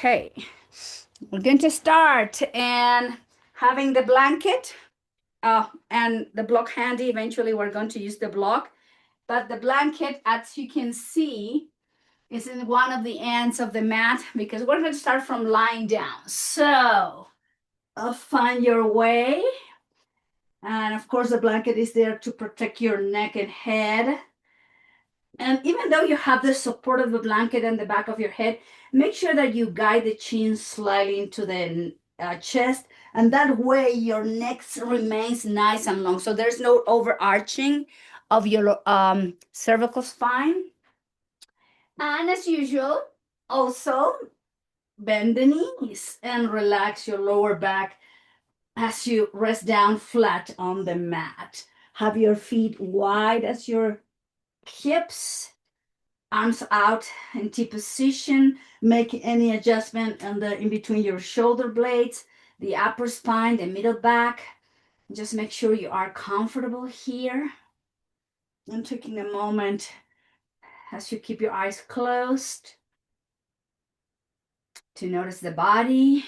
Okay, we're going to start and having the blanket and the block handy. Eventually, we're going to use the block, but the blanket, as you can see, is in one of the ends of the mat because we're going to start from lying down. So find your way. And of course, the blanket is there to protect your neck and head. And even though you have the support of the blanket and the back of your head, make sure that you guide the chin slightly into the chest, and that way your neck remains nice and long. So there's no overarching of your cervical spine. And as usual, also bend the knees and relax your lower back as you rest down flat on the mat. Have your feet wide as your hips, arms out in T position. Make any adjustment in between your shoulder blades, the upper spine, the middle back. Just make sure you are comfortable here. And taking a moment as you keep your eyes closed to notice the body,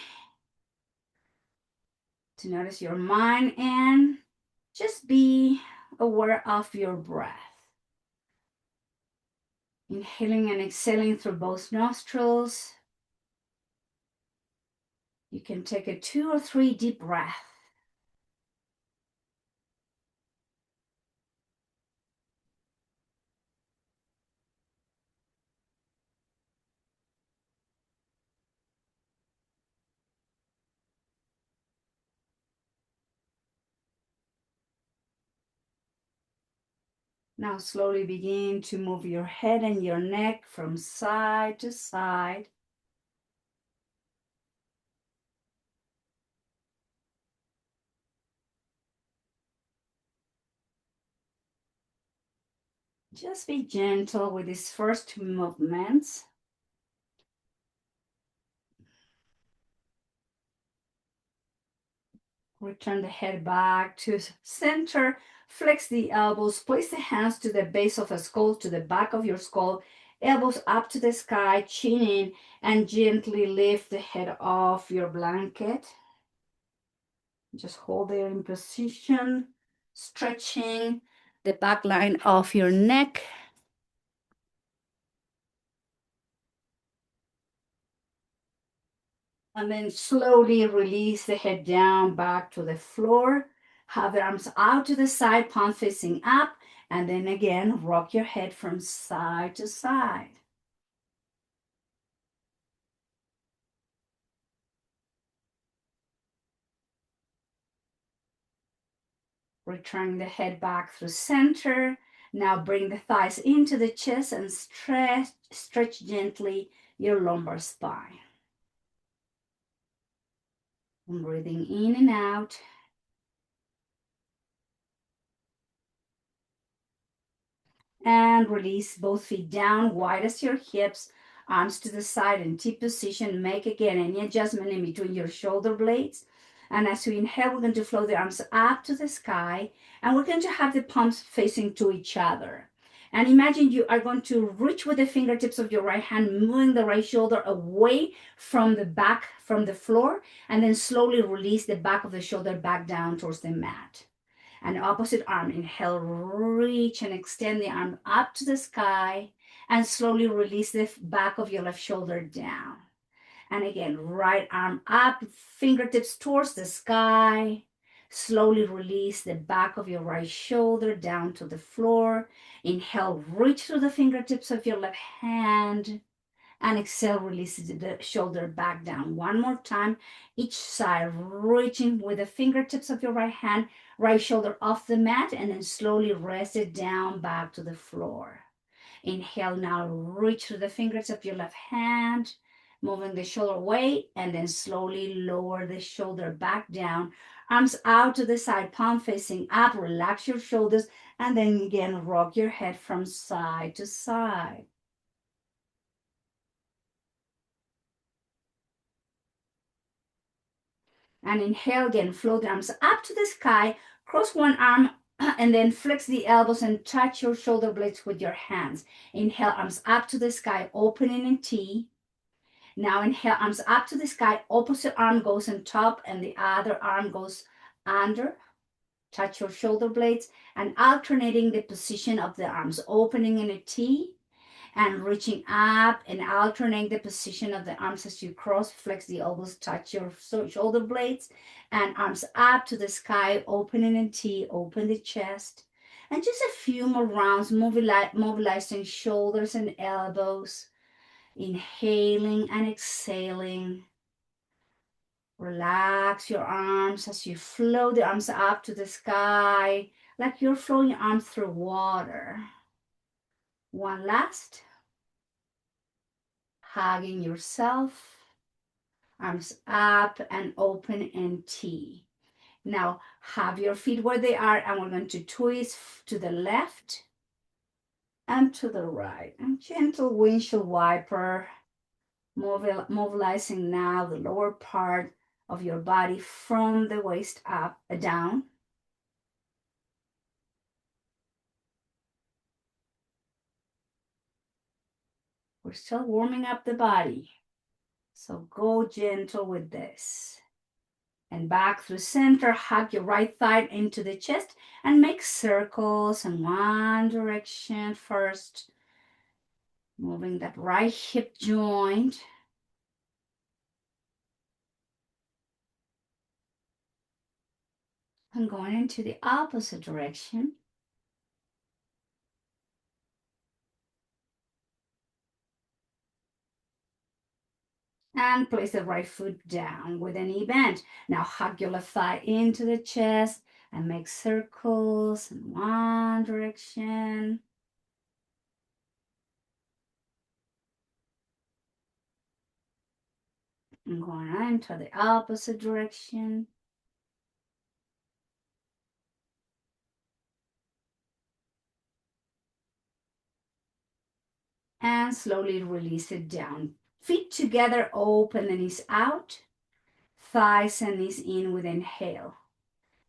to notice your mind, and just be aware of your breath. Inhaling and exhaling through both nostrils. You can take a 2 or 3 deep breaths. Now slowly begin to move your head and your neck from side to side. Just be gentle with these first movements. Return the head back to center. Flex the elbows. Place the hands to the base of the skull, to the back of your skull. Elbows up to the sky, chin in, and gently lift the head off your blanket. Just hold there in position, stretching the back line of your neck. And then slowly release the head down back to the floor. Have the arms out to the side, palm facing up. And then again, rock your head from side to side. Return the head back through center. Now bring the thighs into the chest and stretch gently your lumbar spine. And breathing in and out. And release both feet down, wide as your hips, arms to the side in T position. Make again any adjustment in between your shoulder blades. And as we inhale, we're going to float the arms up to the sky, and we're going to have the palms facing to each other. And imagine you are going to reach with the fingertips of your right hand, moving the right shoulder away from the back, from the floor, and then slowly release the back of the shoulder back down towards the mat. And opposite arm, inhale, reach and extend the arm up to the sky, and slowly release the back of your left shoulder down. And again, right arm up, fingertips towards the sky. Slowly release the back of your right shoulder down to the floor. Inhale, reach through the fingertips of your left hand. And exhale, release the shoulder back down. One more time, each side, reaching with the fingertips of your right hand, right shoulder off the mat, and then slowly rest it down back to the floor. Inhale, now reach through the fingers of your left hand, moving the shoulder away, and then slowly lower the shoulder back down. Arms out to the side, palm facing up, relax your shoulders, and then again, rock your head from side to side. And inhale again, float the arms up to the sky, cross one arm, and then flex the elbows and touch your shoulder blades with your hands. Inhale, arms up to the sky, opening in T. Now inhale, arms up to the sky. Opposite arm goes on top and the other arm goes under. Touch your shoulder blades and alternating the position of the arms, opening in a T and reaching up and alternating the position of the arms as you cross, flex the elbows, touch your shoulder blades, and arms up to the sky, opening in T, open the chest. And just a few more rounds, mobilizing shoulders and elbows, inhaling and exhaling. Relax your arms as you flow the arms up to the sky, like you're flowing your arms through water. One last. Hugging yourself, arms up and open in T. Now have your feet where they are, and we're going to twist to the left and to the right. And gentle windshield wiper, mobilizing now the lower part of your body from the waist up, down. We're still warming up the body, so go gentle with this. And back through center, hug your right thigh into the chest and make circles in one direction first. Moving that right hip joint. And going into the opposite direction. And place the right foot down with a knee bend. Now hug your left thigh into the chest and make circles in one direction. And going into the opposite direction. And slowly release it down. Feet together, open the knees out. Thighs and knees in with inhale.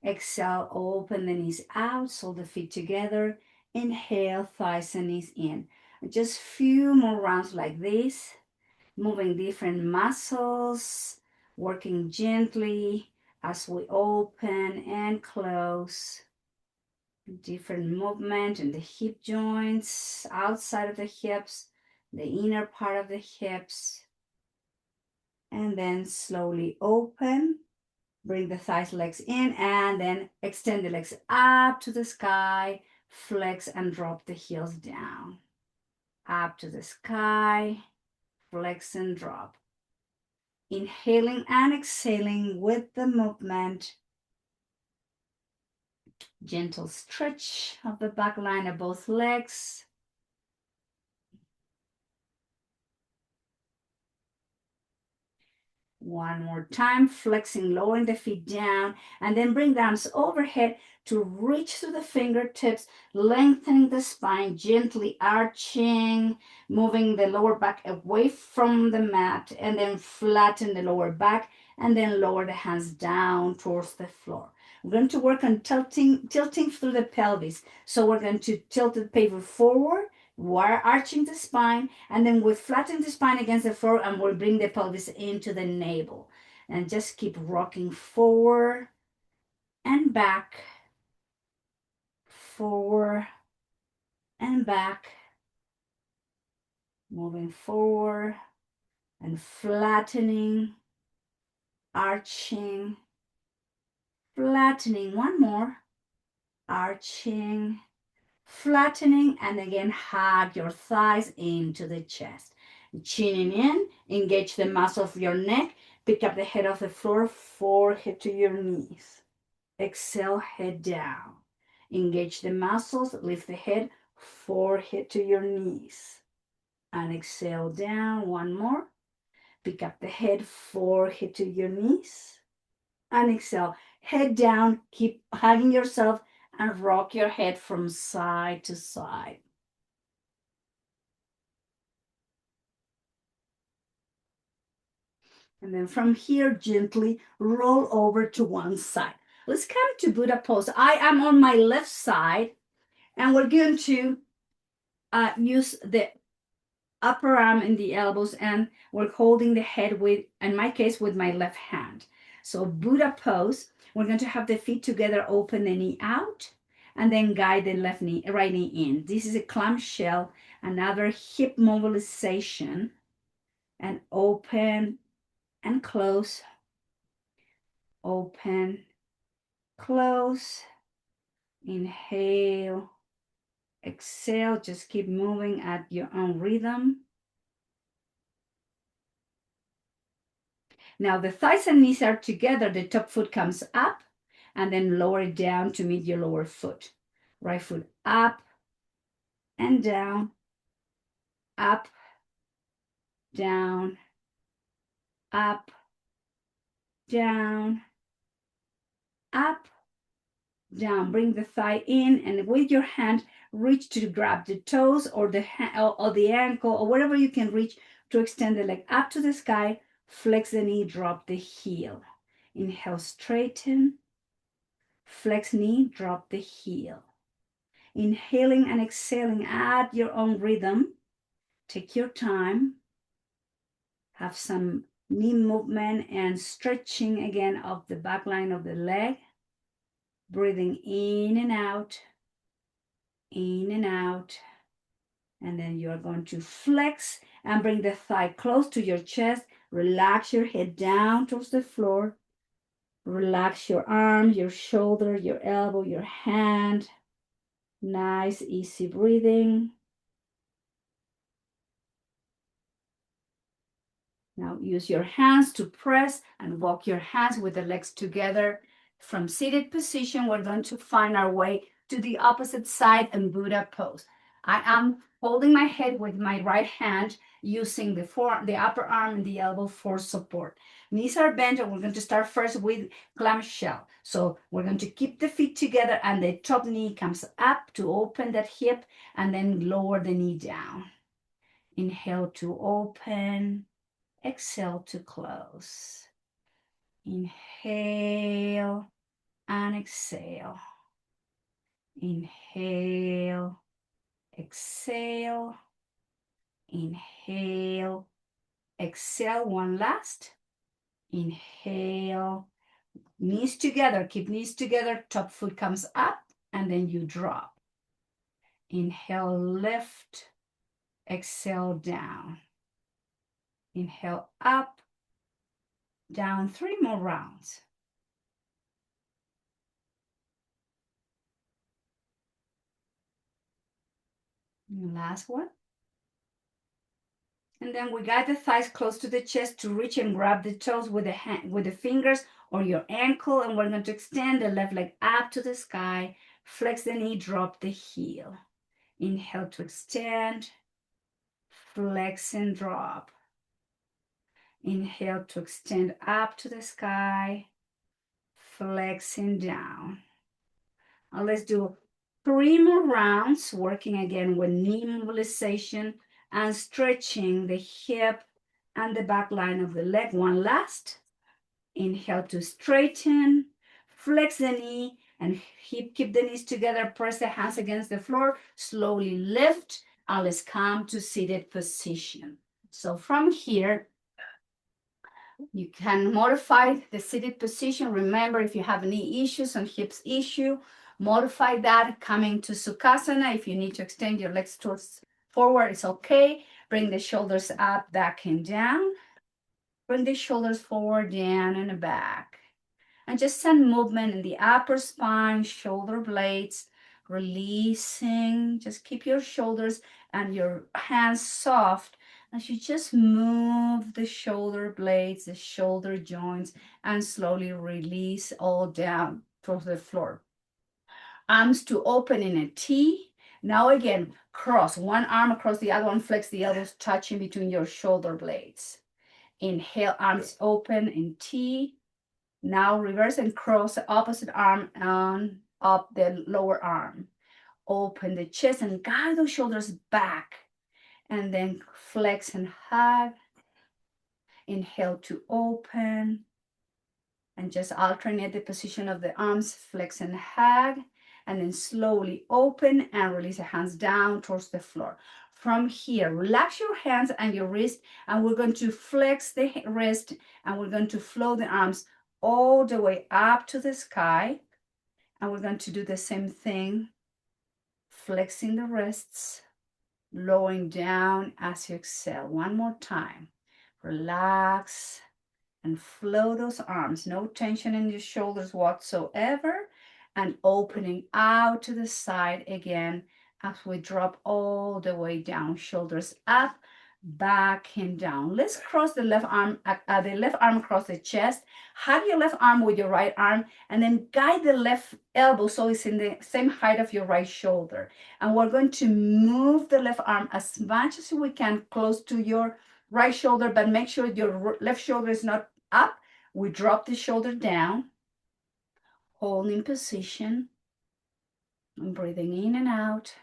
Exhale, open the knees out, so the feet together. Inhale, thighs and knees in. Just few more rounds like this, moving different muscles, working gently as we open and close. Different movement in the hip joints, outside of the hips, the inner part of the hips. And then slowly open. Bring the thighs, legs in, and then extend the legs up to the sky. Flex and drop the heels down. Up to the sky. Flex and drop. Inhaling and exhaling with the movement. Gentle stretch of the back line of both legs. One more time, flexing, lowering the feet down, and then bring the arms overhead to reach through the fingertips, lengthening the spine, gently arching, moving the lower back away from the mat, and then flatten the lower back, and then lower the hands down towards the floor. We're going to work on tilting through the pelvis. So we're going to tilt the pelvis forward, we're arching the spine, and then we flatten the spine against the floor, and we'll bring the pelvis into the navel. And just keep rocking forward and back, forward and back, moving forward and flattening, arching, flattening. One more, arching, flattening, and again hug your thighs into the chest. Chinning in, engage the muscle of your neck, pick up the head off the floor, forehead to your knees. Exhale, head down. Engage the muscles, lift the head, forehead to your knees. And exhale down, one more. Pick up the head, forehead to your knees. And exhale, head down, keep hugging yourself and rock your head from side to side. And then from here, gently roll over to one side. Let's come to Buddha pose. I am on my left side, and we're going to use the upper arm and the elbows, and we're holding the head with, in my case, with my left hand. So Buddha pose, we're going to have the feet together, open the knee out, and then guide the right knee in. This is a clamshell, another hip mobilization, and open and close, open, close, inhale, exhale, just keep moving at your own rhythm. Now the thighs and knees are together, the top foot comes up, and then lower it down to meet your lower foot. Right foot up and down, up, down, up, down, up, down. Bring the thigh in, and with your hand, reach to grab the toes or the ankle or whatever you can reach to extend the leg up to the sky. Flex the knee, drop the heel. Inhale, straighten. Flex knee, drop the heel. Inhaling and exhaling at your own rhythm. Take your time. Have some knee movement and stretching again of the back line of the leg. Breathing in and out, in and out. And then you're going to flex and bring the thigh close to your chest. Relax your head down towards the floor. Relax your arm, your shoulder, your elbow, your hand. Nice, easy breathing. Now use your hands to press and walk your hands with the legs together. From seated position, we're going to find our way to the opposite side in Buddha pose. I am holding my head with my right hand, using the upper arm and the elbow for support. Knees are bent, and we're going to start first with clamshell. So we're going to keep the feet together, and the top knee comes up to open that hip, and then lower the knee down. Inhale to open. Exhale to close. Inhale and exhale. Inhale, exhale, inhale, exhale. One last. Inhale, knees together, keep knees together, top foot comes up, and then you drop. Inhale, lift, exhale, down. Inhale, up, down. 3 more rounds. And last one. And then we guide the thighs close to the chest to reach and grab the toes with the fingers or your ankle. And we're going to extend the left leg up to the sky. Flex the knee, drop the heel. Inhale to extend. Flex and drop. Inhale to extend up to the sky. Flexing down. Now let's do 3 more rounds, working again with knee mobilization and stretching the hip and the back line of the leg. One last. Inhale to straighten, flex the knee, and keep the knees together. Press the hands against the floor. Slowly lift, and let's come to seated position. So from here, you can modify the seated position. Remember, if you have knee issues and hips issue, modify that coming to Sukhasana. If you need to extend your legs towards forward, it's okay. Bring the shoulders up, back, and down. Bring the shoulders forward, down, and back. And just send movement in the upper spine, shoulder blades, releasing. Just keep your shoulders and your hands soft as you just move the shoulder blades, the shoulder joints, and slowly release all down towards the floor. Arms to open in a T. Now again, cross one arm across the other one, flex the elbows, touching between your shoulder blades. Inhale, arms open in T. Now reverse and cross the opposite arm and up the lower arm. Open the chest and guide those shoulders back. And then flex and hug. Inhale to open. And just alternate the position of the arms, flex and hug. And then slowly open and release the hands down towards the floor. from here, relax your hands and your wrist, and we're going to flex the wrist, and we're going to flow the arms all the way up to the sky. And we're going to do the same thing, flexing the wrists, lowering down as you exhale. One more time. Relax and flow those arms. No tension in your shoulders whatsoever. And opening out to the side again as we drop all the way down. Shoulders up, back and down. Let's cross the left arm across the chest. Hug your left arm with your right arm, and then guide the left elbow so it's in the same height of your right shoulder. And we're going to move the left arm as much as we can close to your right shoulder, but make sure your left shoulder is not up. We drop the shoulder down, holding position, and breathing in and out.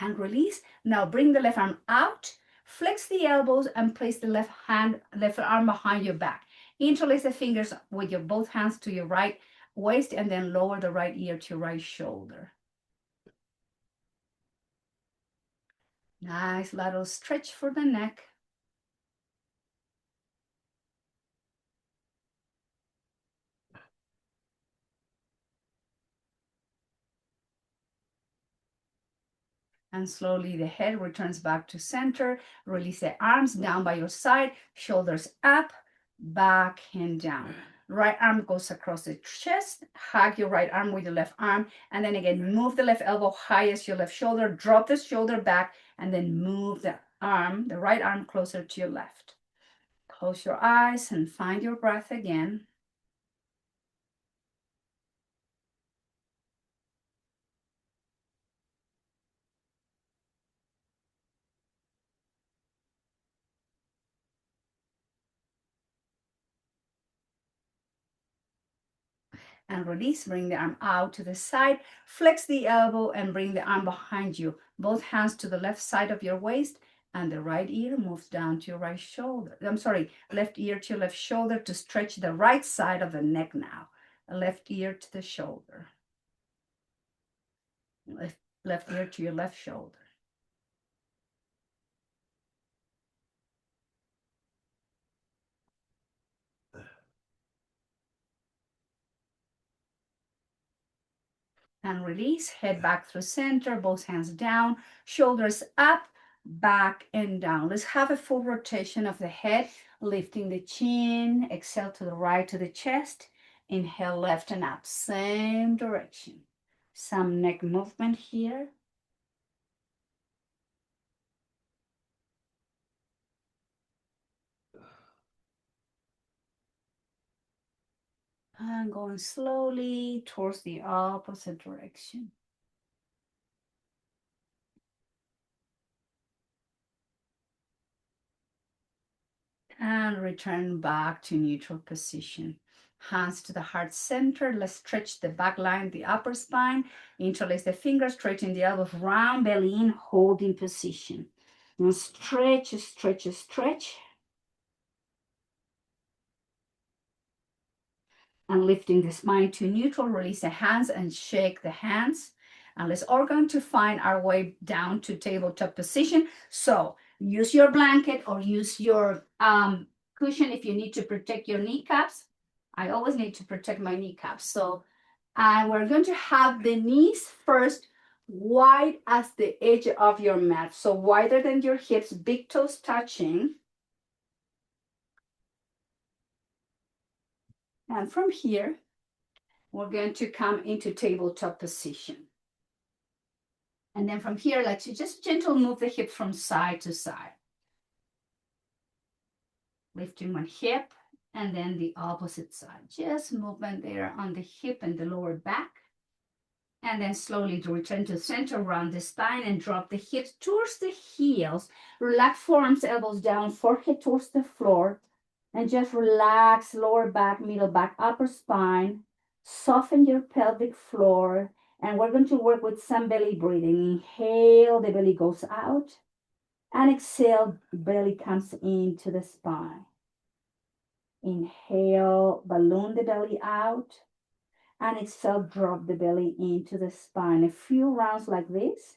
And release. Now bring the left arm out, flex the elbows, and place the left arm behind your back. Interlace the fingers with your both hands to your right waist, and then lower the right ear to your right shoulder. Nice little stretch for the neck. And slowly the head returns back to center. Release the arms down by your side, shoulders up, back and down. Right arm goes across the chest. Hug your right arm with your left arm. And then again, move the left elbow high as your left shoulder. Drop the shoulder back and then move the right arm closer to your left. Close your eyes and find your breath again. And release. Bring the arm out to the side. Flex the elbow and bring the arm behind you. Both hands to the left side of your waist, and the right ear moves down to your right shoulder. I'm sorry, left ear to your left shoulder to stretch the right side of the neck now. Left ear to the shoulder. Left ear to your left shoulder. And release. Head back through center, both hands down, shoulders up, back and down. Let's have a full rotation of the head, lifting the chin. Exhale to the right to the chest. Inhale left and up, same direction. Some neck movement here. And going slowly towards the opposite direction. And return back to neutral position. Hands to the heart center. Let's stretch the back line, the upper spine. Interlace the fingers, straighten the elbows, round belly in, holding position. And stretch, stretch, stretch. And lifting the spine to neutral, release the hands and shake the hands. And let's all going to find our way down to tabletop position. So use your blanket or use your cushion if you need to protect your kneecaps. I always need to protect my kneecaps. So we're going to have the knees first wide as the edge of your mat. So wider than your hips, big toes touching. And from here, we're going to come into tabletop position. And then from here, let's just gentle move the hip from side to side. Lifting one hip and then the opposite side. Just movement there on the hip and the lower back. And then slowly to return to center, round the spine and drop the hips towards the heels. Relax forearms, elbows down, forehead towards the floor. And just relax lower back, middle back, upper spine. Soften your pelvic floor And we're going to work with some belly breathing. Inhale, the belly goes out. And exhale, belly comes into the spine. Inhale, balloon the belly out. And exhale, drop the belly into the spine. A few rounds like this.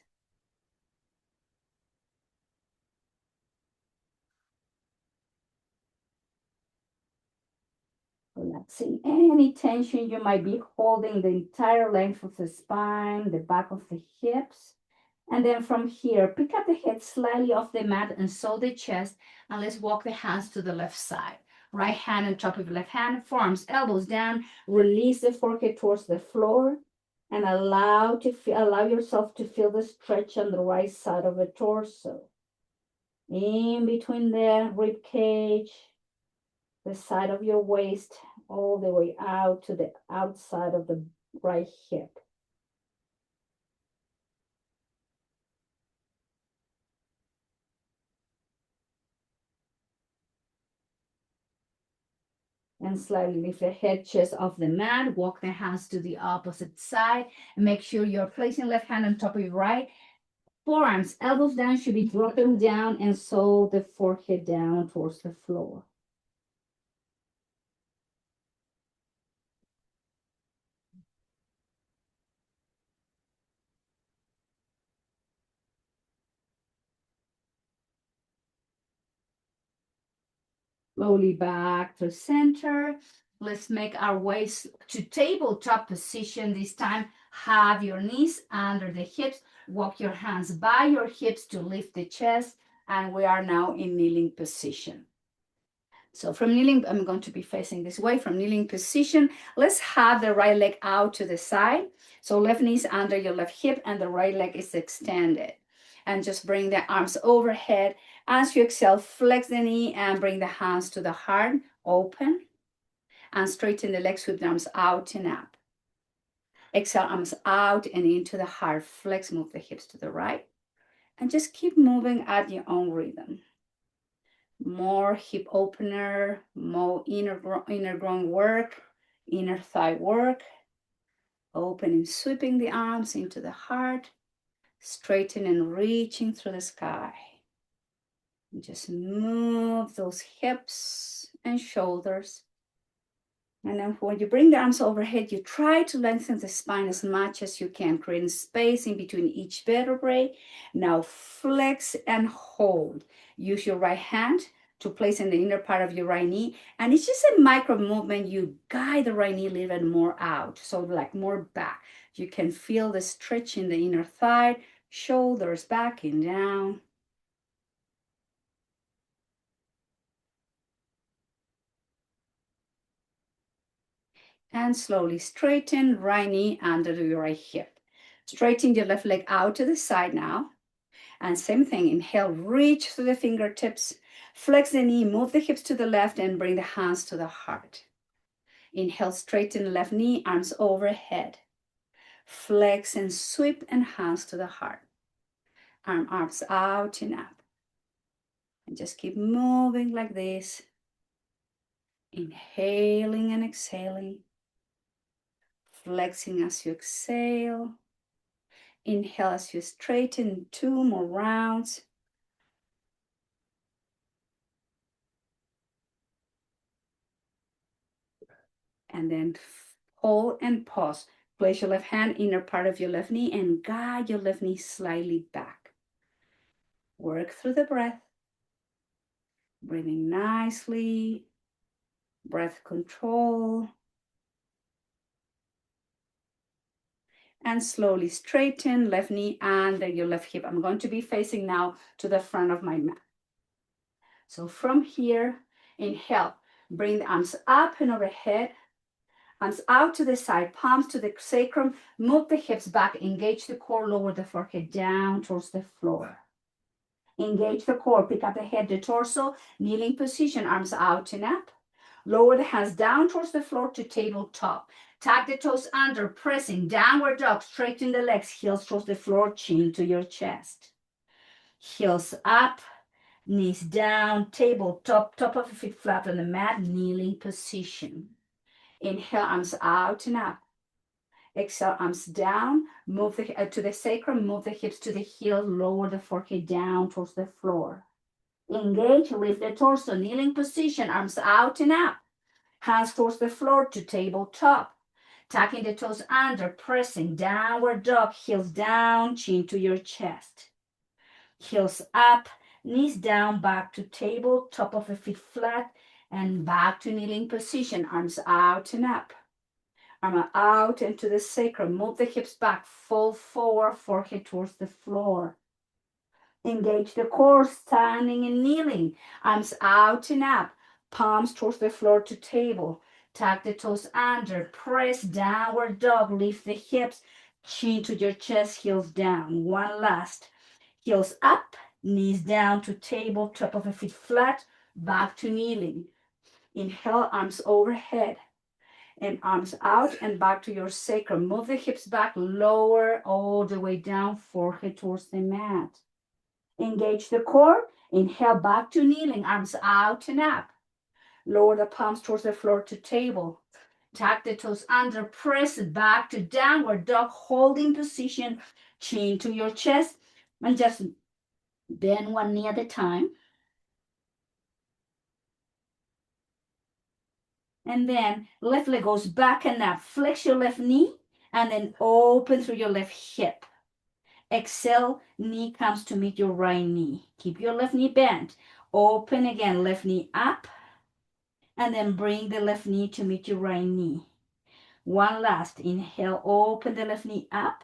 Relaxing any tension you might be holding the entire length of the spine, the back of the hips. And then from here, pick up the head slightly off the mat and sow the chest. And let's walk the hands to the left side. Right hand on top of the left hand, forearms, elbows down. Release the forehead towards the floor. And allow yourself to feel the stretch on the right side of the torso. In between the rib cage, the side of your waist, all the way out to the outside of the right hip. And slightly lift the head, chest off the mat. Walk the hands to the opposite side. And make sure you're placing left hand on top of your right. Forearms, elbows down, should be dropping down, and so the forehead down towards the floor. Slowly back to center. Let's make our way to tabletop position. This time, have your knees under the hips. Walk your hands by your hips to lift the chest. And we are now in kneeling position. So from kneeling, I'm going to be facing this way. From kneeling position, let's have the right leg out to the side. So left knees under your left hip and the right leg is extended. And just bring the arms overhead. As you exhale, flex the knee and bring the hands to the heart, open. And straighten the legs, sweep the arms out and up. Exhale, arms out and into the heart. Flex, move the hips to the right. And just keep moving at your own rhythm. More hip opener, more inner groin work, inner thigh work. Opening, sweeping the arms into the heart, straighten and reaching through the sky. And just move those hips and shoulders. And then when you bring the arms overhead, you try to lengthen the spine as much as you can, creating space in between each vertebrae. Now flex and hold. Use your right hand to place in the inner part of your right knee. And it's just a micro movement. You guide the right knee a little bit more out, so like more back. You can feel the stretch in the inner thigh, shoulders back and down. And slowly straighten right knee under the right hip. Straighten your left leg out to the side now. And same thing, inhale, reach through the fingertips, flex the knee, move the hips to the left and bring the hands to the heart. Inhale, straighten the left knee, arms overhead. Flex and sweep and hands to the heart. Arms out and up. And just keep moving like this. Inhaling and exhaling. Flexing as you exhale. Inhale as you straighten, 2 more rounds. And then hold and pause. Place your left hand inner part of your left knee and guide your left knee slightly back. Work through the breath. Breathing nicely. Breath control. And slowly straighten left knee under your left hip. I'm going to be facing now to the front of my mat. So from here, inhale. Bring the arms up and overhead. Arms out to the side, palms to the sacrum. Move the hips back. Engage the core. Lower the forehead down towards the floor. Engage the core. Pick up the head, the torso. Kneeling position. Arms out and up. Lower the hands down towards the floor to tabletop. Tuck the toes under, pressing. Downward dog. Straighten the legs. Heels towards the floor. Chin to your chest. Heels up. Knees down. Tabletop. Top of the feet flat on the mat. Kneeling position. Inhale, arms out and up. Exhale, arms down, move to the sacrum, move the hips to the heel, lower the forehead down towards the floor. Engage, lift the torso, kneeling position, arms out and up. Hands towards the floor to tabletop. Tucking the toes under, pressing downward dog, heels down, chin to your chest. Heels up, knees down, back to table, top of the feet flat, and back to kneeling position, arms out and up. Arm out into the sacrum. Move the hips back, fold forward, forehead towards the floor. Engage the core, standing and kneeling. Arms out and up, palms towards the floor to table. Tuck the toes under, press downward dog, lift the hips, chin to your chest, heels down. One last. Heels up, knees down to table, top of the feet flat, back to kneeling. Inhale, arms overhead and arms out and back to your sacrum. Move the hips back, lower all the way down, forehead towards the mat. Engage the core. Inhale, back to kneeling, arms out and up. Lower the palms towards the floor to table. Tuck the toes under, press back to downward dog, holding position, chin to your chest, and just bend one knee at a time. And then left leg goes back and up. Flex your left knee and then open through your left hip. Exhale, knee comes to meet your right knee. Keep your left knee bent. Open again, left knee up. And then bring the left knee to meet your right knee. One last. Inhale, open the left knee up.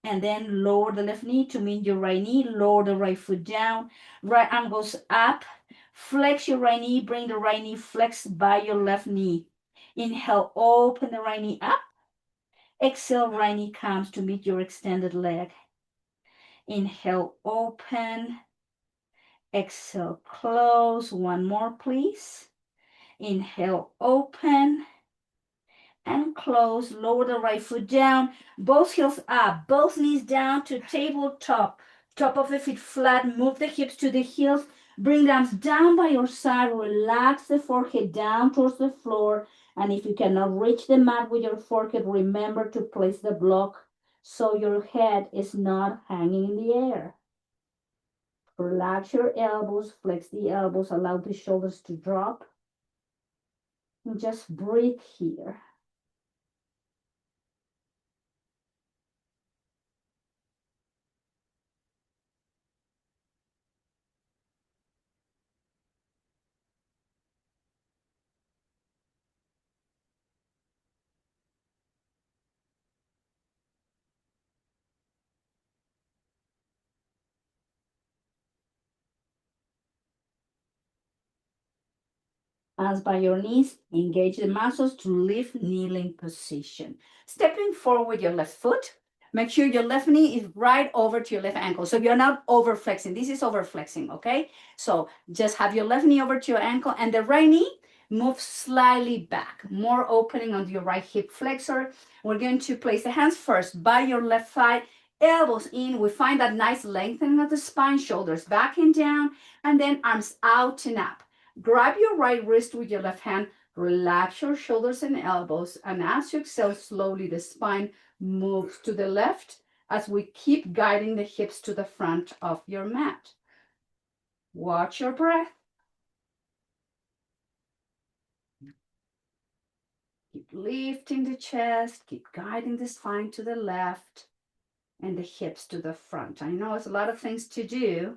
And then lower the left knee to meet your right knee. Lower the right foot down. Right arm goes up. Flex your right knee. Bring the right knee flexed by your left knee. Inhale, open the right knee up. Exhale, right knee comes to meet your extended leg. Inhale, open. Exhale, close. One more, please. Inhale, open. And close. Lower the right foot down. Both heels up. Both knees down to tabletop. Top of the feet flat. Move the hips to the heels. Bring the arms down by your side. Relax the forehead down towards the floor. And if you cannot reach the mat with your forehead, remember to place the block so your head is not hanging in the air. Relax your elbows. Flex the elbows. Allow the shoulders to drop. And just breathe here. Hands by your knees, engage the muscles to lift kneeling position. Stepping forward with your left foot. Make sure your left knee is right over to your left ankle. So you're not over flexing. This is over flexing, okay? So just have your left knee over to your ankle and the right knee move slightly back. More opening on your right hip flexor. We're going to place the hands first by your left thigh, elbows in. We find that nice lengthening of the spine, shoulders back and down, and then arms out and up. Grab your right wrist with your left hand, relax your shoulders and elbows, and as you exhale slowly, the spine moves to the left as we keep guiding the hips to the front of your mat. Watch your breath. Keep lifting the chest, keep guiding the spine to the left and the hips to the front. I know it's a lot of things to do,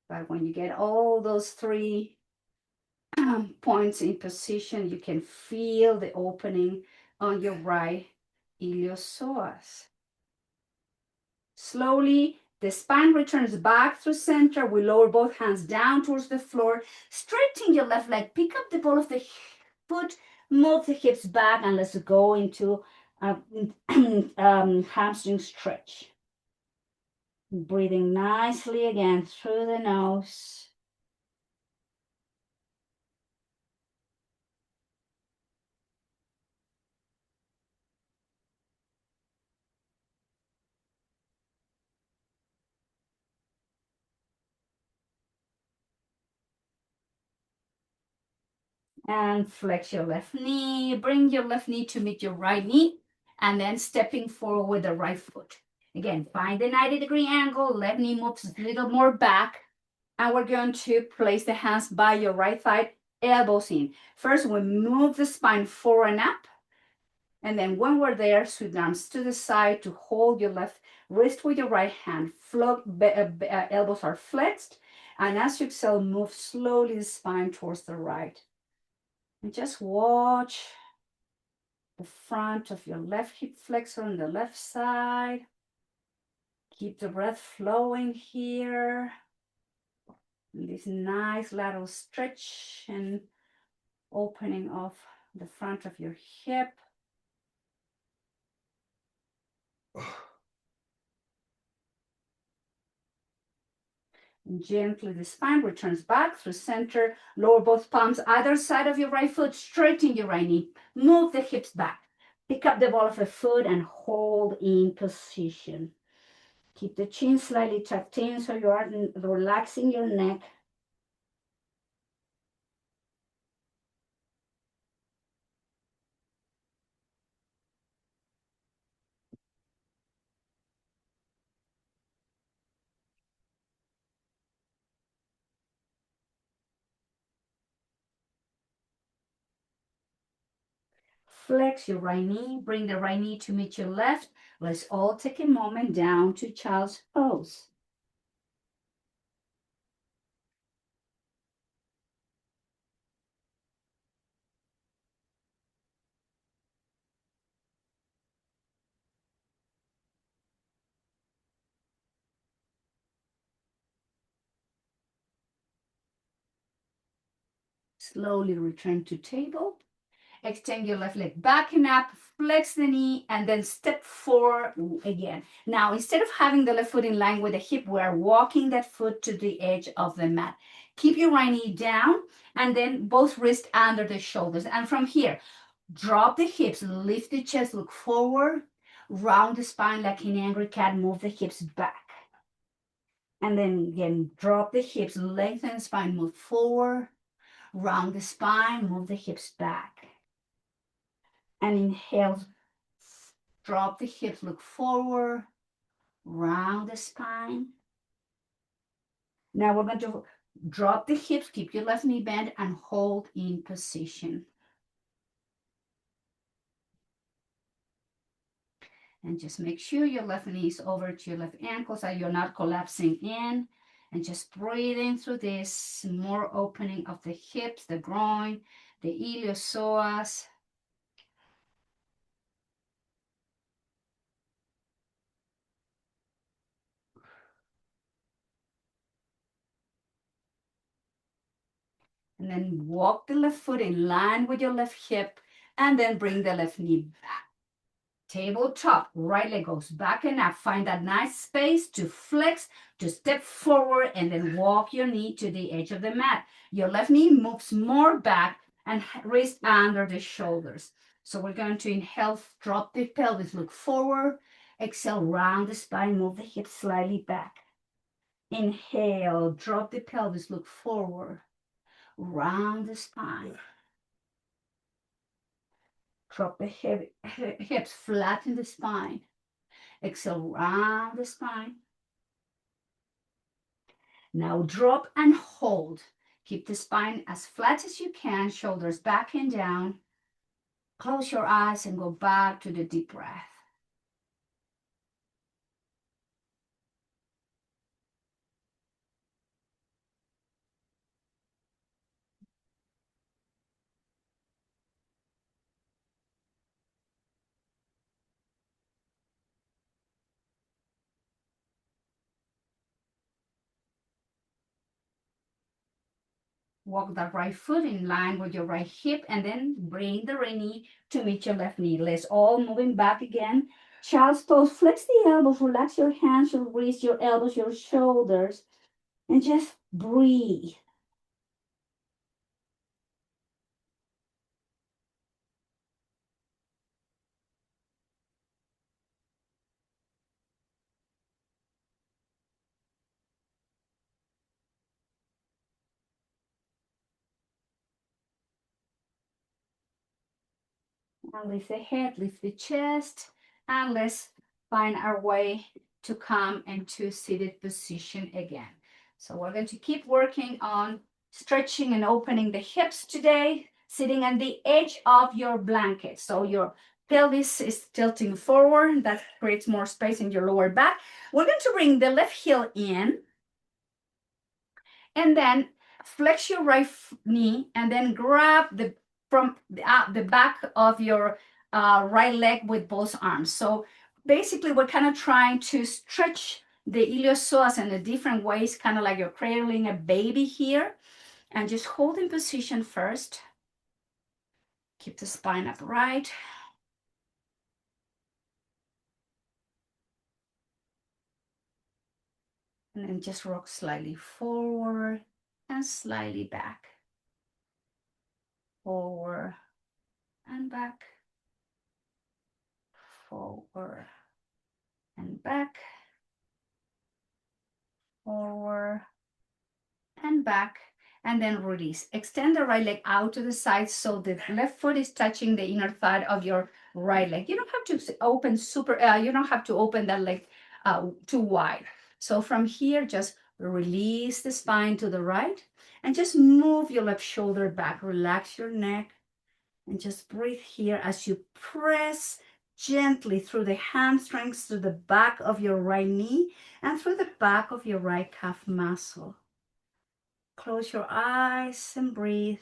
but when you get all those three points in position, you can feel the opening on your right iliopsoas. Slowly, the spine returns back through center. We lower both hands down towards the floor. Straighten your left leg. Pick up the ball of the foot. Move the hips back and let's go into hamstring stretch. Breathing nicely again through the nose. And flex your left knee. Bring your left knee to meet your right knee. and then stepping forward with the right foot. Again, find the 90-degree angle, left knee moves a little more back, and we're going to place the hands by your right thigh, elbows in. First, we move the spine forward and up, and then when we're there, sweep the arms to the side to hold your left wrist with your right hand. Elbows are flexed, and as you exhale, move slowly the spine towards the right. And just watch the front of your left hip flexor on the left side. Keep the breath flowing here. And this nice lateral stretch and opening of the front of your hip. And gently the spine returns back through center. Lower both palms either side of your right foot. Straighten your right knee. Move the hips back. Pick up the ball of the foot and hold in position. Keep the chin slightly tucked in so you are relaxing your neck. Flex your right knee. Bring the right knee to meet your left. Let's all take a moment down to child's pose. Slowly return to table. Extend your left leg back and up, flex the knee, and then step forward again. Now, instead of having the left foot in line with the hip, we are walking that foot to the edge of the mat. Keep your right knee down, and then both wrists under the shoulders. And from here, drop the hips, lift the chest, look forward, round the spine like an angry cat, move the hips back. And then again, drop the hips, lengthen the spine, move forward, round the spine, move the hips back. And inhale, drop the hips, look forward, round the spine. Now we're going to drop the hips, keep your left knee bent, and hold in position. And just make sure your left knee is over to your left ankle so you're not collapsing in. And just breathing through this, more opening of the hips, the groin, the iliopsoas. And then walk the left foot in line with your left hip, and then bring the left knee back. Tabletop, right leg goes back and up. Find that nice space to flex, to step forward, and then walk your knee to the edge of the mat. Your left knee moves more back and wrist under the shoulders. So we're going to inhale, drop the pelvis, look forward. Exhale, round the spine, move the hips slightly back. Inhale, drop the pelvis, look forward. Round the spine. Drop the hips, flatten the spine. Exhale, round the spine. Now drop and hold. Keep the spine as flat as you can, shoulders back and down. Close your eyes and go back to the deep breath. Walk that right foot in line with your right hip and then bring the right knee to meet your left knee. Let's all moving back again. Child's pose. Flex the elbows, relax your hands, your wrists, your elbows, your shoulders, and just breathe. And lift the head, lift the chest, and let's find our way to come into seated position again. So we're going to keep working on stretching and opening the hips today, sitting on the edge of your blanket. So your pelvis is tilting forward. That creates more space in your lower back. We're going to bring the left heel in and then flex your right knee and then grab the from the back of your right leg with both arms. So basically we're kind of trying to stretch the iliopsoas in a different ways, kind of like you're cradling a baby here, and just hold in position first. Keep the spine upright. And then just rock slightly forward and slightly back. Forward and back. Forward and back. Forward and back, and then release. Extend the right leg out to the side so the left foot is touching the inner thigh of your right leg. You don't have to open you don't have to open that leg too wide. So from here, just release the spine to the right and just move your left shoulder back. Relax your neck and just breathe here as you press gently through the hamstrings to the back of your right knee and through the back of your right calf muscle. Close your eyes and breathe.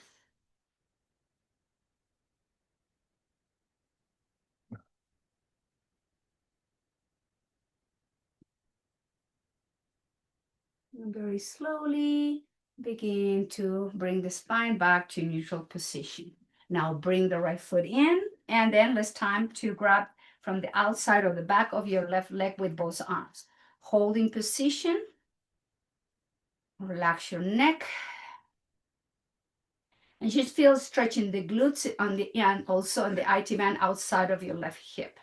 And very slowly begin to bring the spine back to neutral position. Now bring the right foot in, and then it's time to grab from the outside of the back of your left leg with both arms. Holding position. Relax your neck. And just feel stretching the glutes on the and also on the IT band outside of your left hip.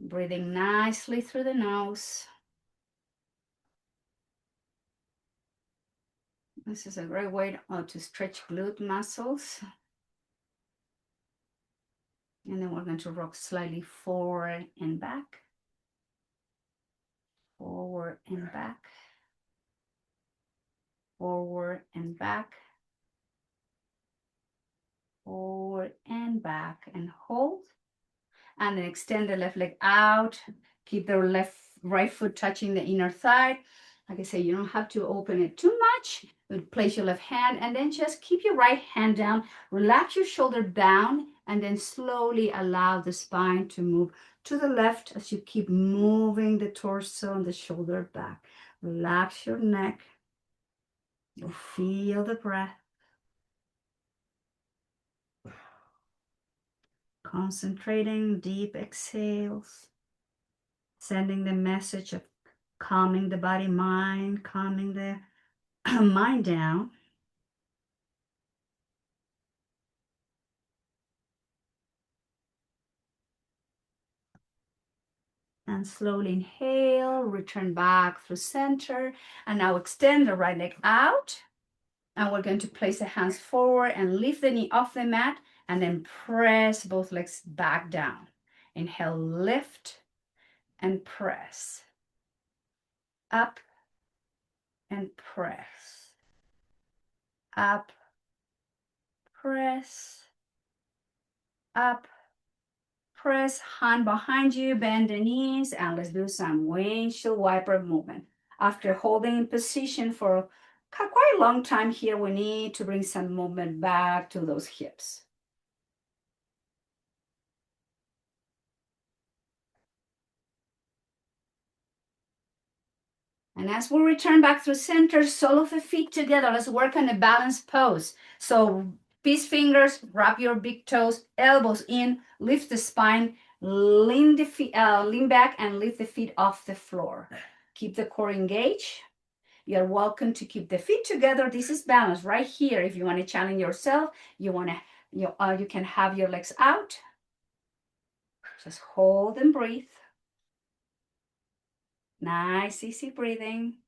Breathing nicely through the nose. This is a great way to stretch glute muscles. And then we're going to rock slightly forward and back. Forward and back. Forward and back. Forward and back. And hold. And then extend the left leg out. Keep the right foot touching the inner thigh. Like I say, you don't have to open it too much. Place your left hand and then just keep your right hand down. Relax your shoulder down and then slowly allow the spine to move to the left as you keep moving the torso and the shoulder back. Relax your neck. You'll feel the breath. Concentrating deep exhales. Sending the message of calming the body, mind, calming the mind down. And slowly inhale, return back through center. And now extend the right leg out. And we're going to place the hands forward and lift the knee off the mat and then press both legs back down. Inhale, lift and press. Up and press. Up, press. Up, press. Hand behind you, bend the knees, and let's do some windshield wiper movement. After holding in position for quite a long time here, we need to bring some movement back to those hips. And as we return back to center, sole of the feet together, let's work on a balanced pose. So peace fingers, wrap your big toes, elbows in, lift the spine, lean the feet, lean back and lift the feet off the floor. Keep the core engaged. You're welcome to keep the feet together. This is balance right here. If you want to challenge yourself, you can have your legs out. Just hold and breathe. Nice, easy breathing.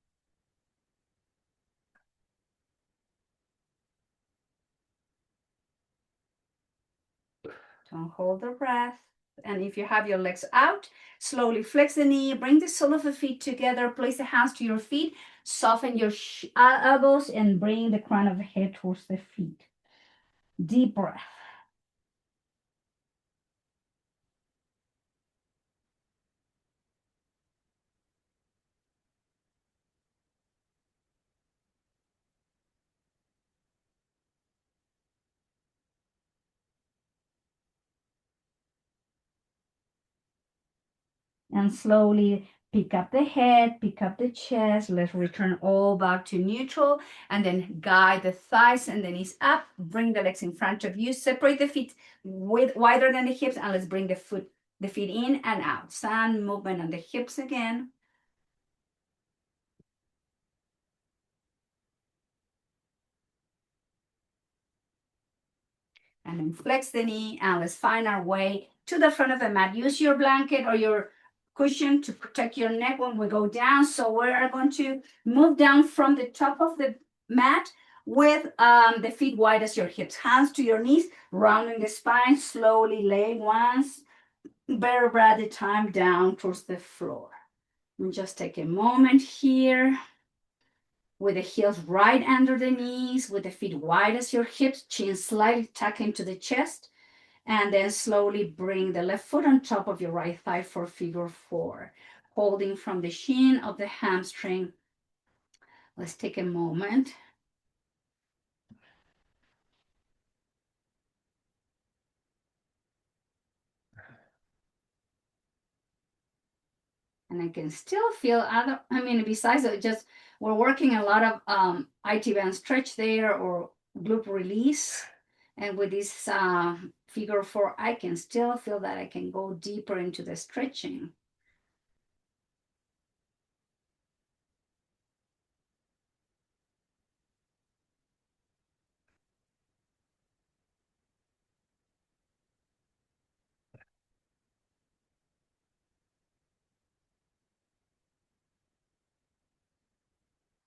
Don't hold the breath. And if you have your legs out, slowly flex the knee, bring the sole of the feet together, place the hands to your feet, soften your elbows, and bring the crown of the head towards the feet. Deep breath. And slowly pick up the head, pick up the chest. Let's return all back to neutral, and then guide the thighs and the knees up. Bring the legs in front of you. Separate the feet wider than the hips, and let's bring the feet in and out. Sun movement on the hips again. And then flex the knee, and let's find our way to the front of the mat. Use your blanket or your cushion to protect your neck when we go down. So we are going to move down from the top of the mat with the feet wide as your hips. Hands to your knees, rounding the spine. Slowly lay once vertebra at a time down towards the floor. And just take a moment here with the heels right under the knees, with the feet wide as your hips, chin slightly tucked into the chest. And then slowly bring the left foot on top of your right thigh for figure four, holding from the shin of the hamstring. Let's take a moment. And I can still feel other, besides just we're working a lot of IT band stretch there or glute release. And with this figure four, I can still feel that I can go deeper into the stretching.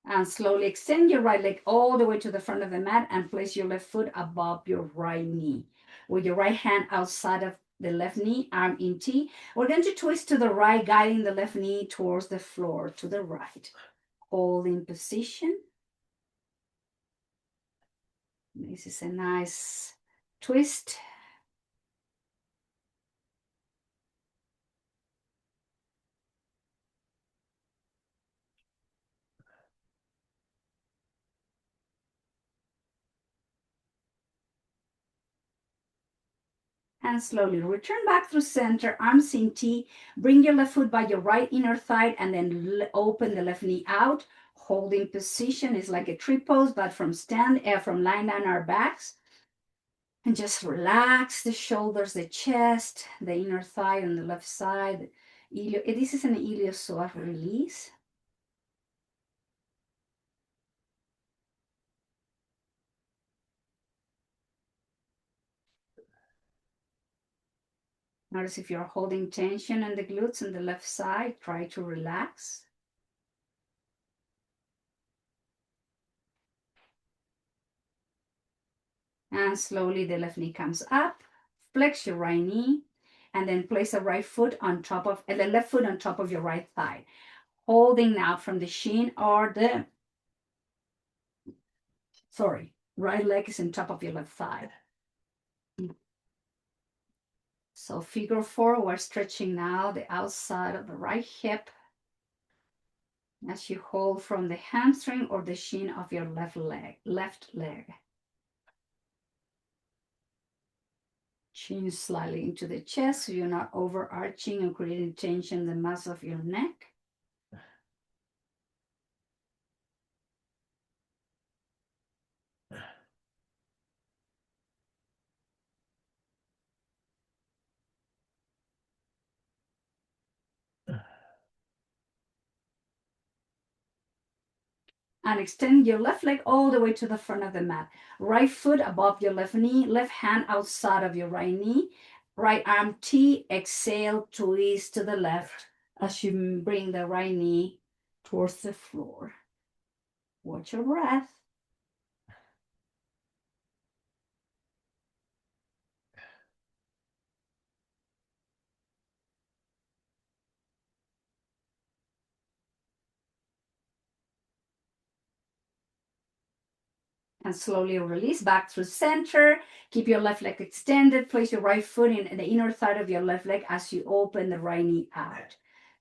And slowly extend your right leg all the way to the front of the mat and place your left foot above your right knee. With your right hand outside of the left knee, arm in T. We're going to twist to the right, guiding the left knee towards the floor to the right. Hold in position. This is a nice twist. And slowly return back through center, arms in T. Bring your left foot by your right inner thigh and then open the left knee out. Holding position is like a tree pose, but from lying down our backs. And just relax the shoulders, the chest, the inner thigh on the left side. This is an iliopsoas release. Notice if you're holding tension on the glutes on the left side, try to relax. And slowly the left knee comes up. Flex your right knee and then place the right foot on top of, the left foot on top of your right thigh. Holding now from the shin or right leg is on top of your left thigh. So figure four, we're stretching now the outside of the right hip as you hold from the hamstring or the shin of your left leg. Chin slightly into the chest so you're not overarching and creating tension in the muscle of your neck. And extend your left leg all the way to the front of the mat. Right foot above your left knee, left hand outside of your right knee. Right arm T, exhale, twist to the left as you bring the right knee towards the floor. Watch your breath. And slowly release back through center. Keep your left leg extended. Place your right foot in the inner thigh of your left leg as you open the right knee out.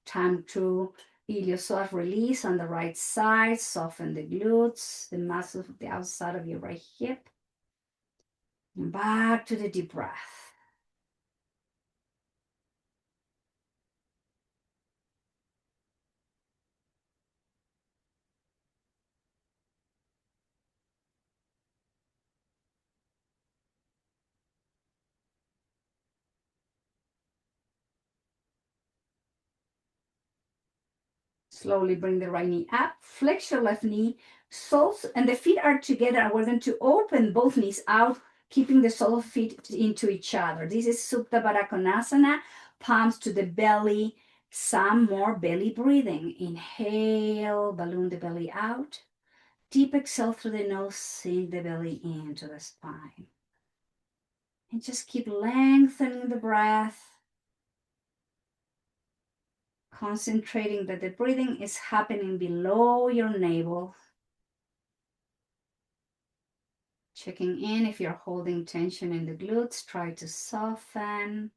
Time to iliopsoas release on the right side. Soften the glutes, the muscles of the outside of your right hip. And back to the deep breath. Slowly bring the right knee up, flex your left knee, soles and the feet are together. We're going to open both knees out, keeping the sole of feet into each other. This is Supta Baddha Konasana, palms to the belly, some more belly breathing. Inhale, balloon the belly out. Deep exhale through the nose, sink the belly into the spine. And just keep lengthening the breath. Concentrating that the breathing is happening below your navel. Checking in if you're holding tension in the glutes, try to soften.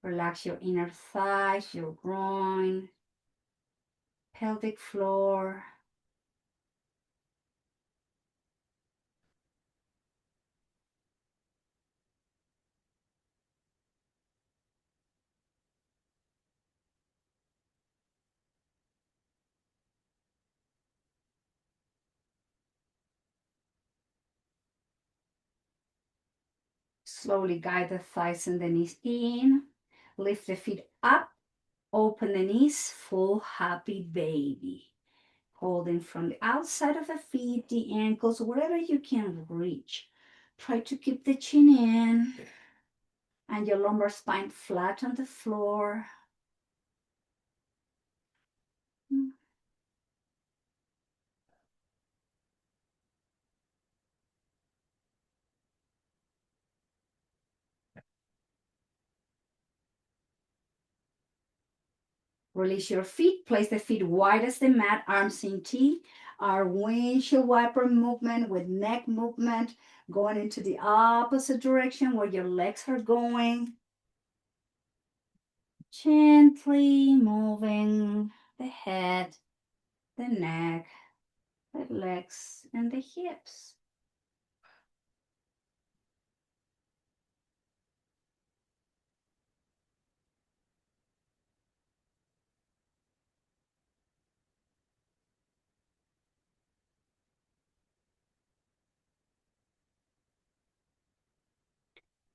Relax your inner thighs, your groin, pelvic floor. Slowly guide the thighs and the knees in. Lift the feet up, open the knees, full happy baby. Holding from the outside of the feet, the ankles, wherever you can reach. Try to keep the chin in and your lumbar spine flat on the floor. Release your feet, place the feet wide as the mat, arms in T. Our windshield wiper movement with neck movement, going into the opposite direction where your legs are going. Gently moving the head, the neck, the legs, and the hips.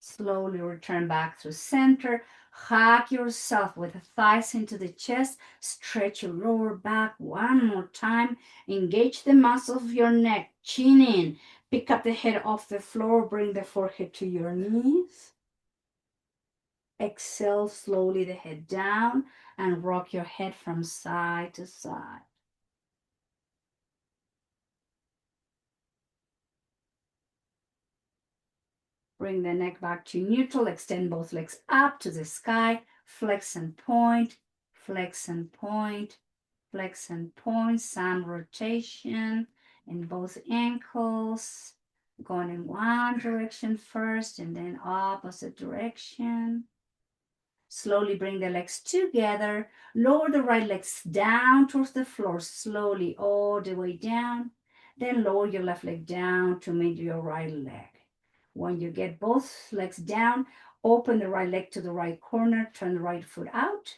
Slowly return back to center. Hug yourself with the thighs into the chest. Stretch your lower back one more time. Engage the muscles of your neck. Chin in. Pick up the head off the floor. Bring the forehead to your knees. Exhale slowly the head down and rock your head from side to side. Bring the neck back to neutral. Extend both legs up to the sky. Flex and point. Flex and point. Flex and point. Some rotation in both ankles. Going in one direction first and then opposite direction. Slowly bring the legs together. Lower the right legs down towards the floor. Slowly all the way down. Then lower your left leg down to meet your right leg. When you get both legs down, open the right leg to the right corner. Turn the right foot out.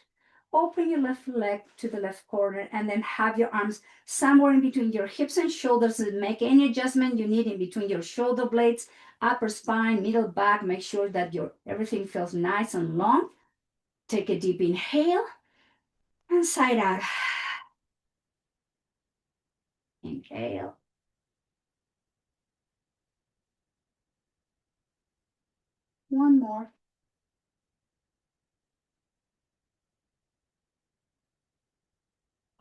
Open your left leg to the left corner and then have your arms somewhere in between your hips and shoulders. Make any adjustment you need in between your shoulder blades, upper spine, middle back. Make sure that everything feels nice and long. Take a deep inhale and side out. Inhale. One more.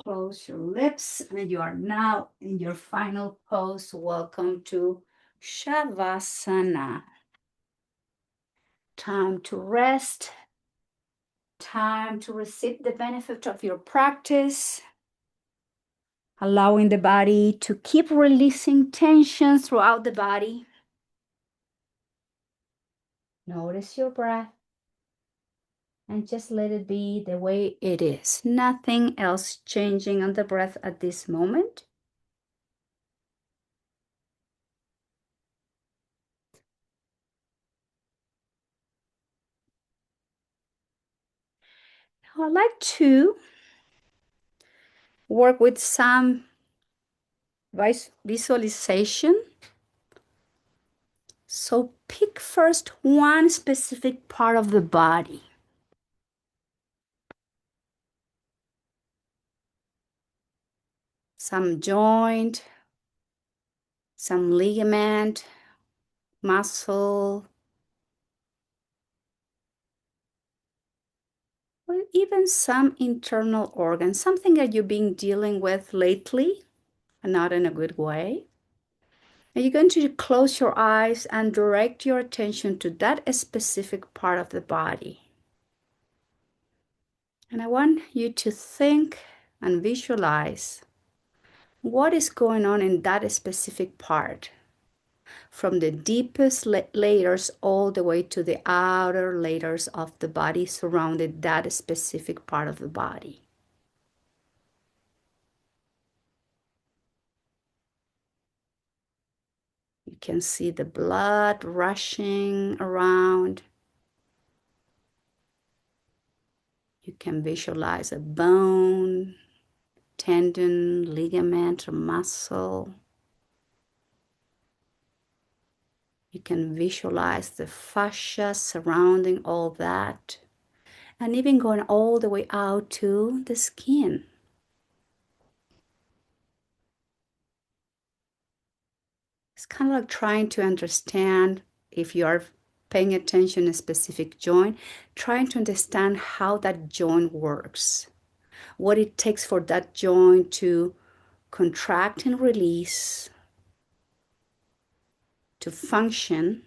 Close your lips and you are now in your final pose. Welcome to Shavasana. Time to rest. Time to receive the benefit of your practice. allowing the body to keep releasing tension throughout the body. Notice your breath and just let it be the way it is. Nothing else changing on the breath at this moment. Now I'd like to work with some visualization. So pick first one specific part of the body. Some joint, some ligament, muscle, or even some internal organ, something that you've been dealing with lately and not in a good way. And you're going to close your eyes and direct your attention to that specific part of the body. And I want you to think and visualize what is going on in that specific part, from the deepest layers all the way to the outer layers of the body surrounding that specific part of the body. You can see the blood rushing around. You can visualize a bone, tendon, ligament, or muscle. You can visualize the fascia surrounding all that, and even going all the way out to the skin. It's kind of like trying to understand, if you are paying attention to a specific joint, trying to understand how that joint works, what it takes for that joint to contract and release, to function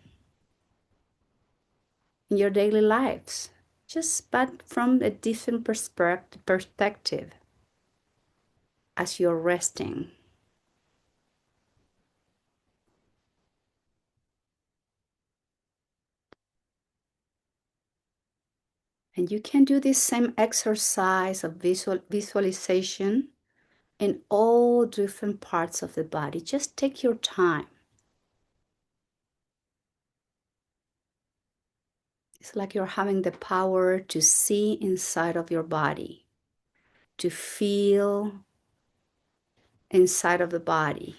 in your daily lives, just but from a different perspective as you're resting. And you can do this same exercise of visualization in all different parts of the body. Just take your time. It's like you're having the power to see inside of your body, to feel inside of the body.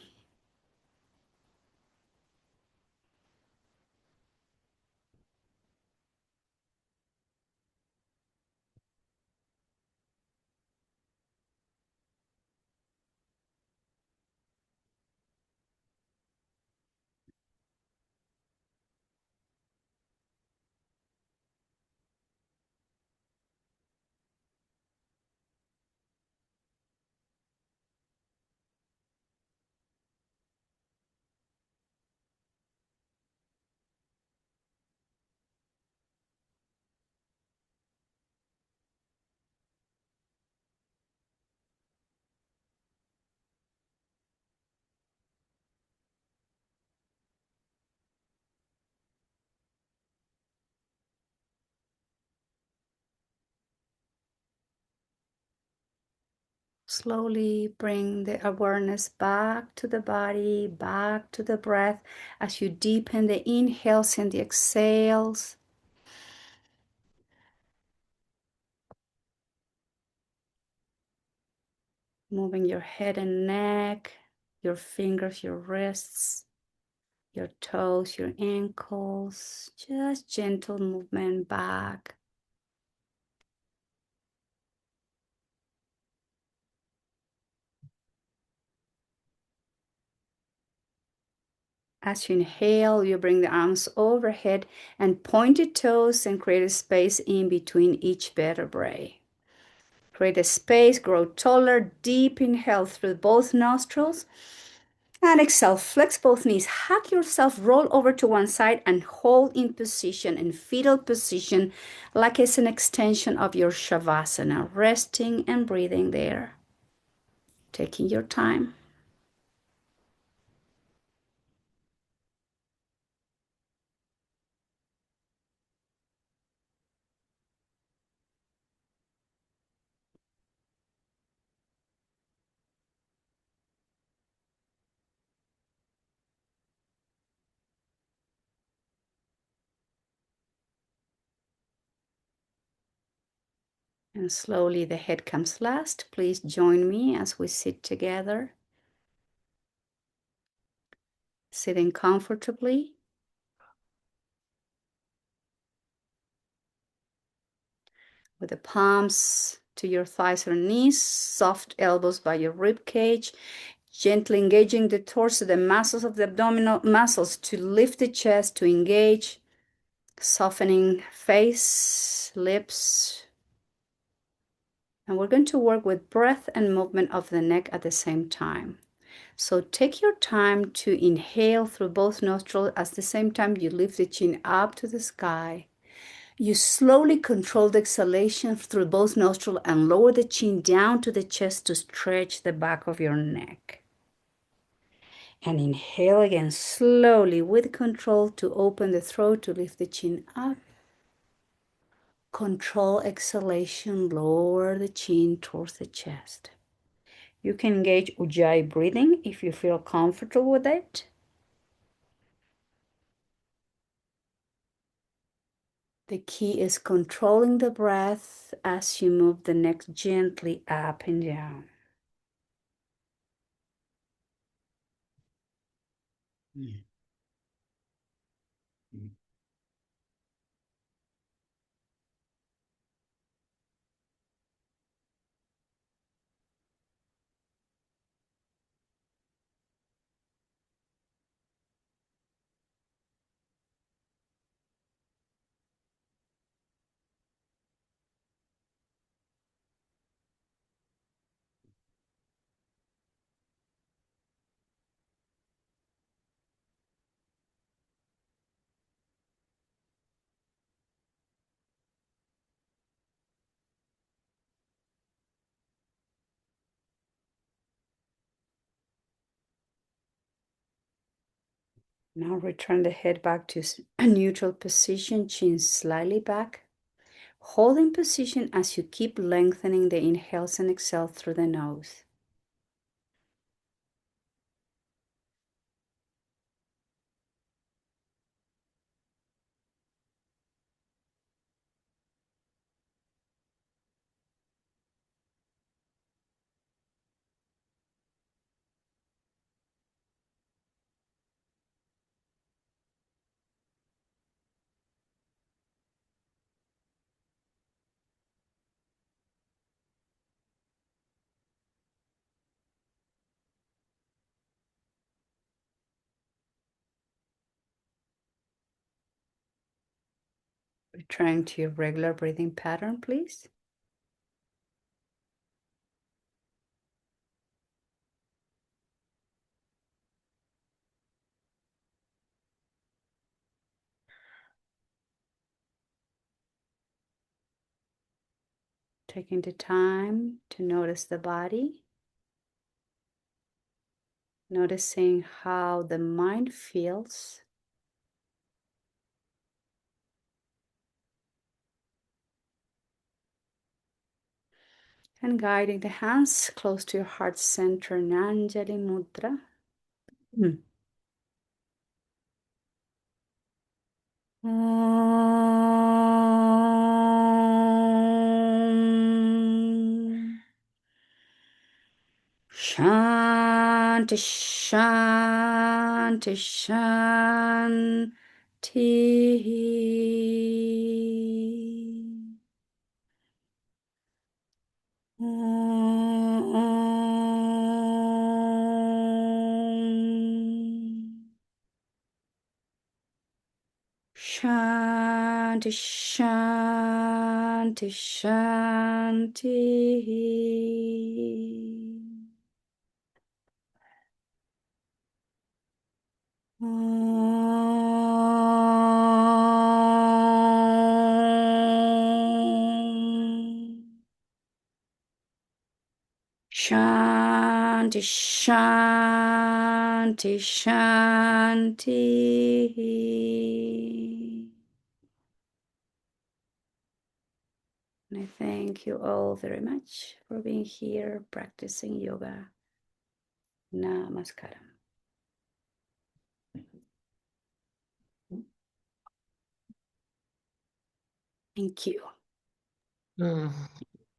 Slowly bring the awareness back to the body, back to the breath as you deepen the inhales and the exhales. Moving your head and neck, your fingers, your wrists, your toes, your ankles. Just gentle movement back. As you inhale, you bring the arms overhead and pointed toes and create a space in between each vertebrae. Create a space, grow taller, deep inhale through both nostrils. And exhale, flex both knees, hug yourself, roll over to one side and hold in position, in fetal position, like it's an extension of your Shavasana, resting and breathing there. Taking your time. And slowly the head comes last. Please join me as we sit together. Sitting comfortably. With the palms to your thighs or knees, soft elbows by your rib cage, gently engaging the torso, the muscles of the abdominal muscles to lift the chest, to engage, softening face, lips. And we're going to work with breath and movement of the neck at the same time. So take your time to inhale through both nostrils at the same time you lift the chin up to the sky. You slowly control the exhalation through both nostrils and lower the chin down to the chest to stretch the back of your neck. And inhale again slowly with control to open the throat to lift the chin up. Control exhalation, lower the chin towards the chest. You can engage Ujjayi breathing if you feel comfortable with it. The key is controlling the breath as you move the neck gently up and down. Now return the head back to a neutral position, chin slightly back. Holding position as you keep lengthening the inhales and exhales through the nose. Return to your regular breathing pattern, please. Taking the time to notice the body. Noticing how the mind feels. And guiding the hands close to your heart center, Nanjali Mudra. Shanti, Shanti, Shanti. Shanti, Shanti, Shanti. Shanti. Shanti, Shanti, Shanti. And I thank you all very much for being here practicing yoga. Namaskaram. Thank you.